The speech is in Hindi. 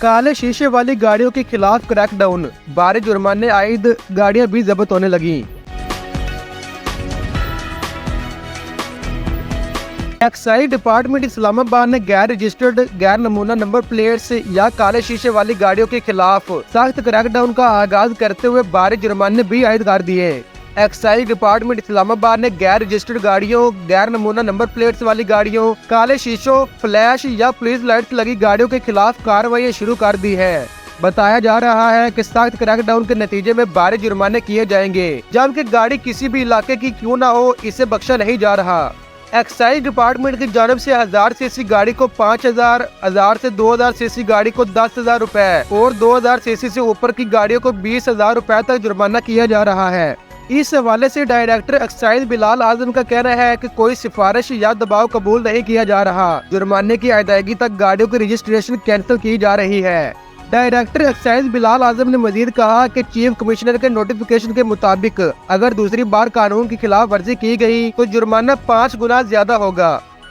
काले शीशे वाली गाड़ियों के खिलाफ क्रैकडाउन, भारी जुर्माने आयद गाड़ियां भी जब्त होने लगी। एक्साइज डिपार्टमेंट इस्लामाबाद ने गैर रजिस्टर्ड, गैर नमूना नंबर प्लेट्स या काले शीशे वाली गाड़ियों के खिलाफ सख्त क्रैकडाउन का आगाज करते हुए भारी जुर्माने भी आयद कर दिए। एक्साइज डिपार्टमेंट इस्लामाबाद ने गैर रजिस्टर्ड गाड़ियों, गैर नमूना नंबर प्लेट्स वाली गाड़ियों, काले शीशों, फ्लैश या पुलिस लाइट्स लगी गाड़ियों के खिलाफ कार्रवाई शुरू कर दी है। बताया जा रहा है कि सख्त क्रैकडाउन के नतीजे में भारी जुर्माने किए जाएंगे, जबकि गाड़ी किसी भी इलाके की क्यों न हो, इसे बख्शा नहीं जा रहा। एक्साइज डिपार्टमेंट की जानब से 1000 सीसी गाड़ी को 5000, 1000 से 2000 सीसी गाड़ी को 10,000 रुपए और 2000 सीसी से ऊपर की गाड़ियों को 20,000 रुपए तक जुर्माना किया जा रहा है। इस हवाले से डायरेक्टर एक्साइज बिलाल आजम का कहना है कि कोई सिफारिश या दबाव कबूल नहीं किया जा रहा। जुर्माने की अदायगी तक गाड़ियों की रजिस्ट्रेशन कैंसिल की जा रही है। डायरेक्टर एक्साइज बिलाल आजम ने मजीद कहा कि चीफ कमिश्नर के नोटिफिकेशन के मुताबिक अगर दूसरी बार कानून की खिलाफ वर्जी की गई तो जुर्माना 5 गुना ज्यादा होगा।